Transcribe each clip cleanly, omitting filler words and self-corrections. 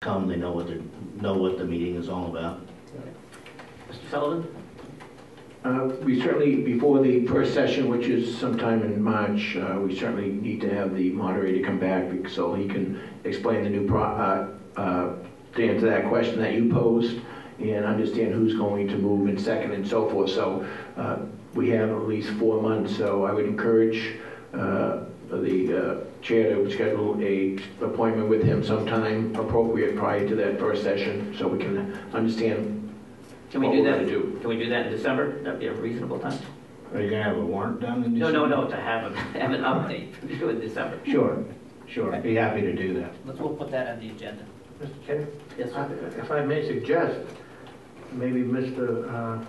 come, they know what the meeting is all about. Mr. Sullivan? We certainly, before the first session, which is sometime in March, we certainly need to have the moderator come back so he can explain the new to answer that question that you posed and understand who's going to move in second and so forth. So we have at least 4 months, so I would encourage the chair to schedule a appointment with him sometime appropriate prior to that first session so we can understand. Can we do that? Can we do that in December? That'd be a reasonable time. Are you gonna have a warrant done in December? No, to have an update do in December. Sure, I'd be happy to do that. We'll put that on the agenda. Mr. Chair? Yes, sir. If I may suggest, maybe the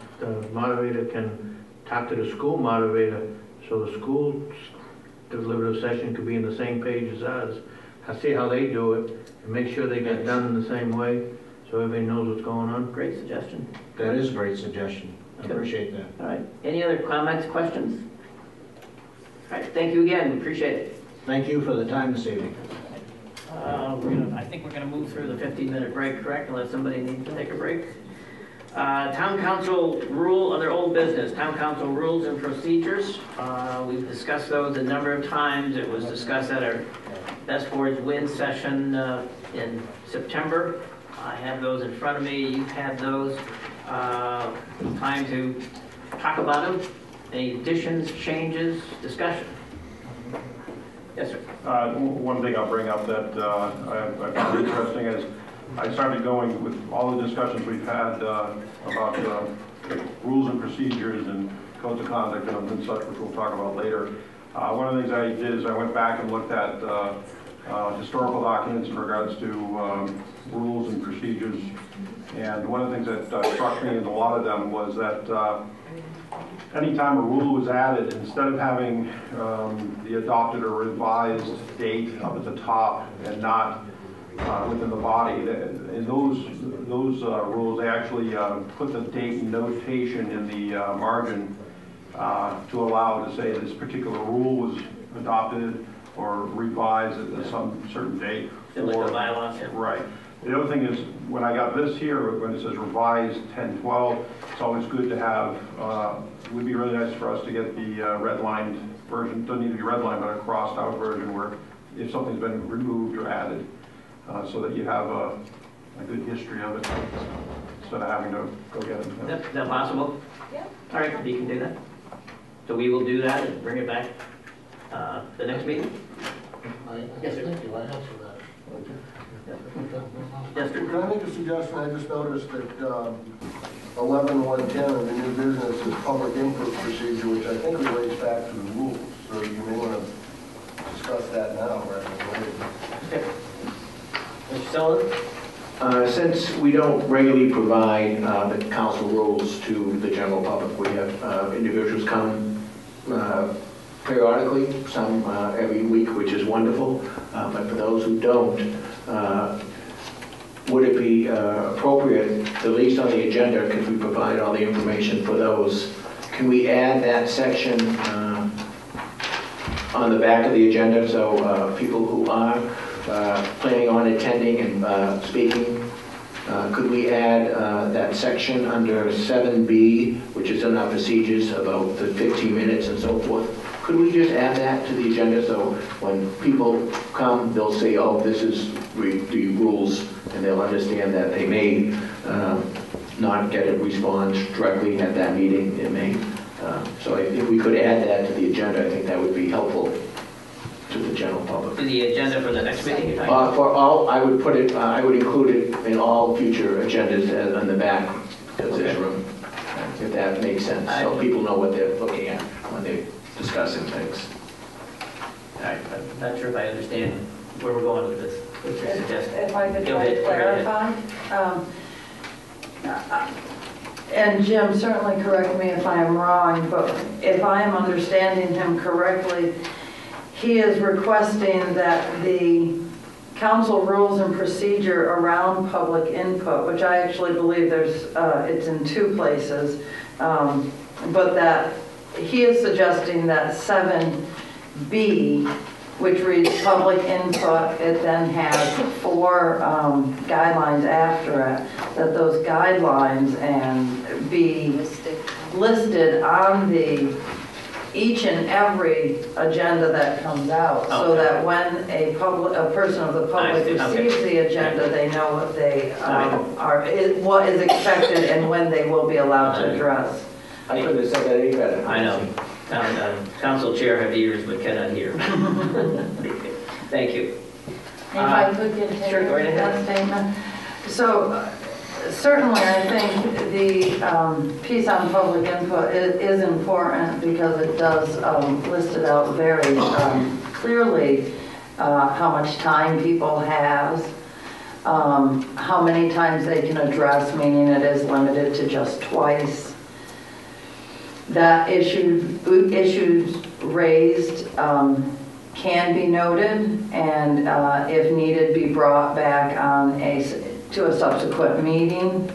moderator can talk to the school moderator so the school deliberative session could be in the same page as ours. I see how they do it and make sure they get done in the same way so everybody knows what's going on. Great suggestion. That is a great suggestion. I appreciate that. All right. Any other comments, questions? All right. Thank you again. We appreciate it. Thank you for the time this evening. I think we're going to move through the 15-minute break, correct? Unless somebody needs to take a break. Town council rule, other old business, town council rules and procedures. We've discussed those a number of times. It was discussed at our Best Boards Win session in September. I have those in front of me. You've had those. Time to talk about them. Any additions, changes, discussion? Yes, sir. One thing I'll bring up that I found interesting is I started going with all the discussions we've had about rules and procedures and codes of conduct and such, which we'll talk about later. One of the things I did is I went back and looked at historical documents in regards to rules and procedures. And one of the things that struck me in a lot of them was that anytime a rule was added, instead of having the adopted or revised date up at the top and not within the body, in those rules, they actually put the date notation in the margin to allow to say this particular rule was adopted or revised at some certain date. Like the bylaws. Right. The other thing is, when I got this here, when it says revised 1012, it's always good to have, it would be really nice for us to get the redlined version. Doesn't need to be redlined, but a crossed out version where if something's been removed or added, so that you have a good history of it instead of having to go get it. Is that possible? Yeah. All right, you can do that. So we will do that and bring it back the next meeting. Yes, sir. Thank you. I answer that. Yes, sir. Can I make a suggestion? I just noticed that 11.110 of the new business is public input procedure, which I think relates back to the rules. So you may want to discuss that now rather than later. Okay. Mr. Sullivan? Since we don't regularly provide the council rules to the general public, we have individuals come periodically, some every week, which is wonderful. But for those who don't, would it be appropriate, at least on the agenda, could we provide all the information for those? Can we add that section on the back of the agenda so people who are planning on attending and speaking, could we add that section under 7B, which is in our procedures about the 15 minutes and so forth? Could we just add that to the agenda so when people come, they'll say, oh, this is the rules, and they'll understand that they may not get a response directly at that meeting. It may. So if we could add that to the agenda, I think that would be helpful to the general public. To the agenda for the next meeting? For all, I would put it. I would include it in all future agendas on the back of this room, if that makes sense, so people know what they're looking at when they're discussing things. All right, I'm not sure if I understand where we're going with this. What's your suggestion? If I could try to clarify. And Jim, certainly correct me if I am wrong, but if I am understanding him correctly, he is requesting that the council rules and procedure around public input, which I actually believe it's in 2 places, but that he is suggesting that 7B which reads public input. It then has 4 guidelines after it, that those guidelines and be listed on each and every agenda that comes out, so Okay. that when a person of the I public see, okay. receives the agenda, they know what they what is expected and when they will be allowed to address. I couldn't have said that any better. I know. Council chair have ears but cannot hear. Thank you. If I could continue Sure, go right ahead. that statement. So certainly I think the piece on public input is important because it does list it out very clearly how much time people have, how many times they can address, meaning it is limited to just twice. That issues raised can be noted and if needed be brought back on to a subsequent meeting.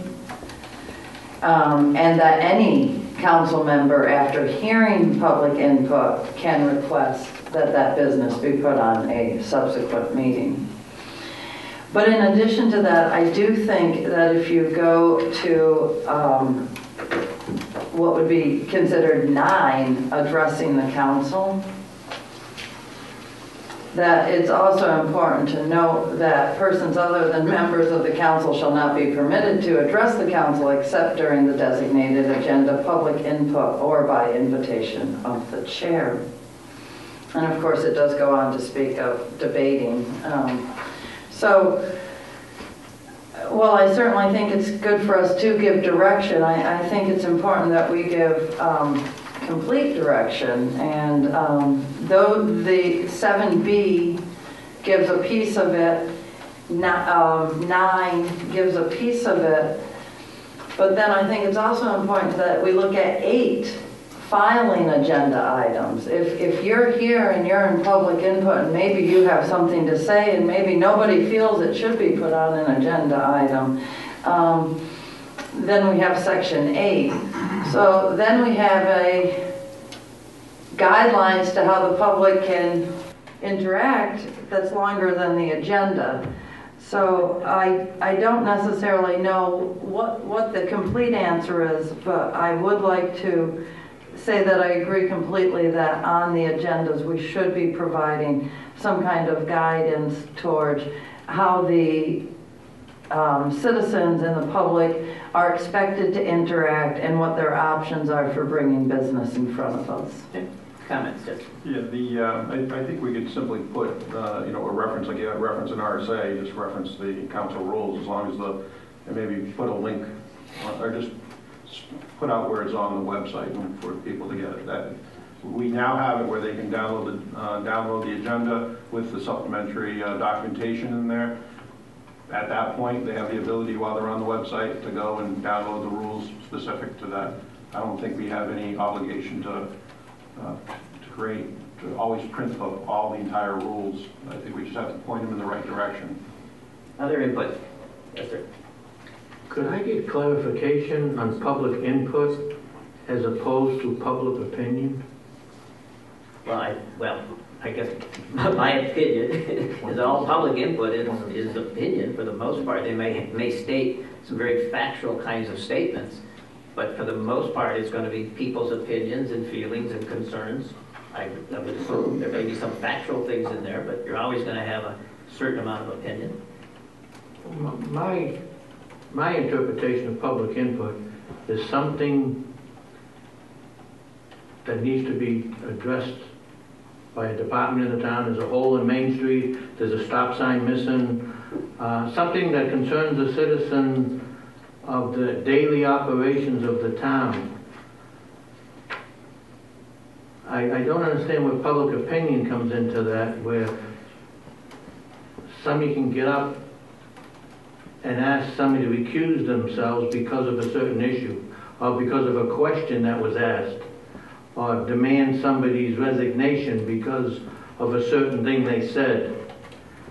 And that any council member after hearing public input can request that that business be put on a subsequent meeting. But in addition to that, I do think that if you go to what would be considered 9, addressing the council, that it's also important to note that persons other than members of the council shall not be permitted to address the council except during the designated agenda, public input, or by invitation of the chair. And of course, it does go on to speak of debating. Well, I certainly think it's good for us to give direction. I think it's important that we give complete direction. And though the 7B gives a piece of it, 9 gives a piece of it, but then I think it's also important that we look at 8, filing agenda items. If you're here and you're in public input and maybe you have something to say and maybe nobody feels it should be put on an agenda item, then we have section 8. So then we have guidelines to how the public can interact that's longer than the agenda. So I don't necessarily know what the complete answer is, but I would like to say that I agree completely that on the agendas we should be providing some kind of guidance towards how the citizens and the public are expected to interact and what their options are for bringing business in front of us. Comments, yes. Yeah, I think we could simply put, a reference, like you had reference in RSA, just reference the council rules, as long as and maybe put a link, or just put out where it's on the website and for people to get it. That we now have it where they can download the agenda with the supplementary documentation in there. At that point, they have the ability while they're on the website to go and download the rules specific to that. I don't think we have any obligation to always print all the entire rules. I think we just have to point them in the right direction. Other input? Yes, sir. Could I get clarification on public input as opposed to public opinion? Well, I guess my opinion is all public input is opinion for the most part. They may state some very factual kinds of statements, but for the most part, it's going to be people's opinions and feelings and concerns. I would assume there may be some factual things in there, but you're always going to have a certain amount of opinion. My interpretation of public input is something that needs to be addressed by a department in the town. There's a hole in Main Street, there's a stop sign missing, something that concerns the citizen of the daily operations of the town. I don't understand where public opinion comes into that, where somebody can get up and ask somebody to recuse themselves because of a certain issue, or because of a question that was asked, or demand somebody's resignation because of a certain thing they said.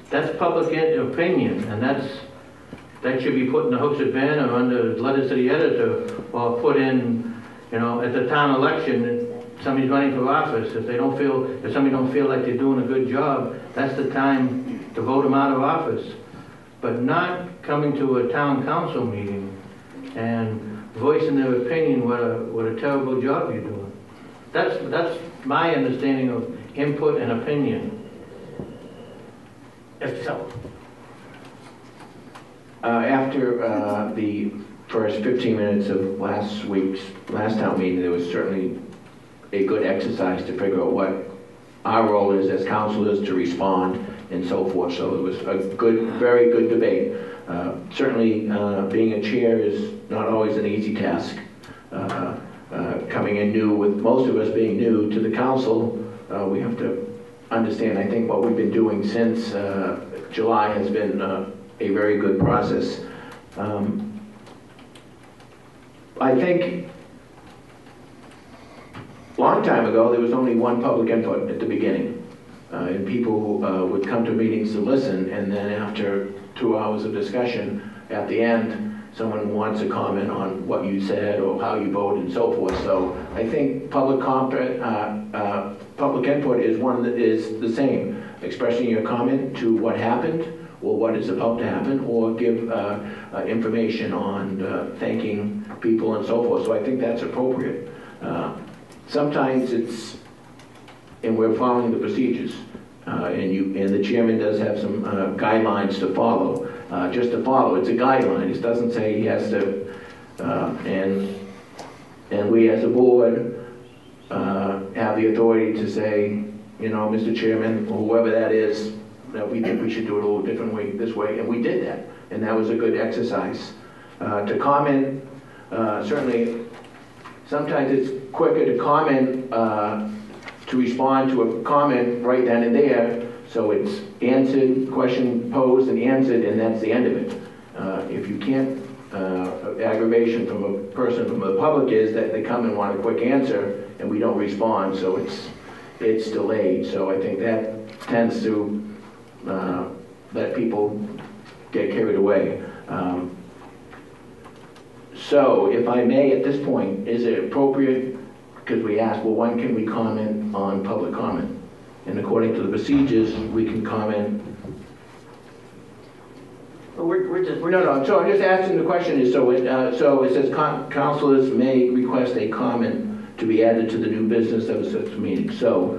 That's public opinion, and that should be put in the Hooksett Banner under letters to the editor, or put in, at the town election. somebody's running for office, if somebody don't feel like they're doing a good job, that's the time to vote them out of office. But not coming to a town council meeting and voicing their opinion what a terrible job you're doing. That's my understanding of input and opinion. Mr. Sullivan. After the first 15 minutes of last town meeting, there was certainly a good exercise to figure out what our role is as councilors to respond and so forth. So it was a good, very good debate. Certainly, being a chair is not always an easy task. Coming in new, with most of us being new to the council, we have to understand, I think what we've been doing since July has been a very good process. I think a long time ago, there was only one public input at the beginning. And people would come to meetings to listen, and then after 2 hours of discussion, at the end, someone wants to comment on what you said or how you voted and so forth. So I think public input is one that is the same, expressing your comment to what happened or what is about to happen, or give information on thanking people and so forth. So I think that's appropriate. Sometimes it's, and we're following the procedures, and the chairman does have some guidelines to follow. Just to follow, it's a guideline. It doesn't say he has to, and we as a board have the authority to say, you know, Mr. Chairman, or whoever that is, that we think we should do it a little different way, this way, and we did that, and that was a good exercise. To comment, certainly, sometimes it's quicker to comment, to respond to a comment right then and there, so it's answered, question posed and answered, and that's the end of it. If you can't, aggravation from a person from the public is that they come and want a quick answer, and we don't respond, so it's delayed. So I think that tends to let people get carried away. So if I may, at this point, is it appropriate, because we asked, well, when can we comment on public comment? And according to the procedures, we can comment. Well, we're just. No, so I'm just asking the question is, so it says councilors may request a comment to be added to the new business of such meeting. So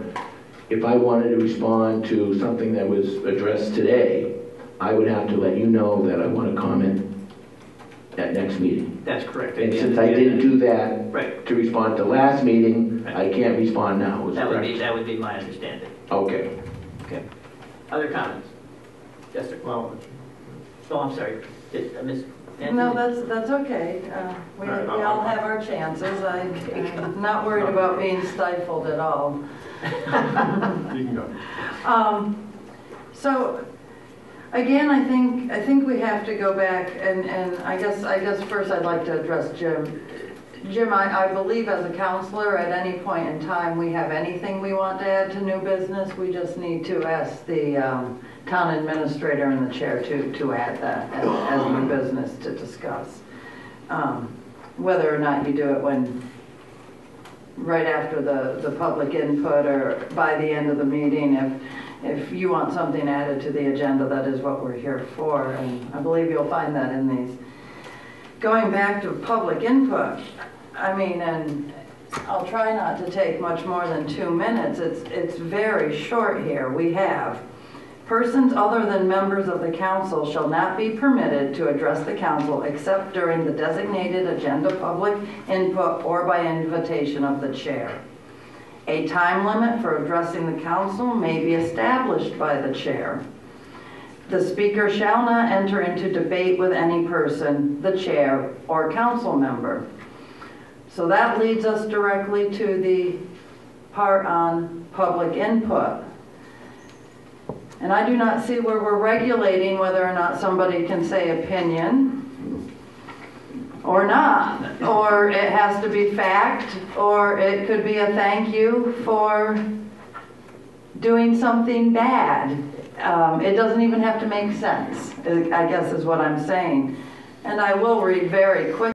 if I wanted to respond to something that was addressed today, I would have to let you know that I want to comment at next meeting. That's correct. And since I didn't do that right. to respond to last meeting, right. I can't respond now. Is that correct? That would be my understanding. Okay. Okay. Other comments? Yes, sir. Well, Oh, I'm sorry. Ms. Anthony? No, that's okay. We all have our chances. I'm not worried about being stifled at all. you can go. So, again, I think we have to go back, and I guess first I'd like to address Jim. Jim, I believe as a counselor, at any point in time we have anything we want to add to new business, we just need to ask the town administrator and the chair to add that as new business to discuss. Whether or not you do it right after the public input or by the end of the meeting, if you want something added to the agenda, that is what we're here for, and I believe you'll find that in these. Going back to public input, I mean, and I'll try not to take much more than 2 minutes. It's very short here. We have, persons other than members of the council shall not be permitted to address the council except during the designated agenda public input or by invitation of the chair. A time limit for addressing the council may be established by the chair. The speaker shall not enter into debate with any person, the chair, or council member. So that leads us directly to the part on public input. And I do not see where we're regulating whether or not somebody can say opinion or not, or it has to be fact, or it could be a thank you for doing something bad. It doesn't even have to make sense, I guess is what I'm saying. And I will read very quickly.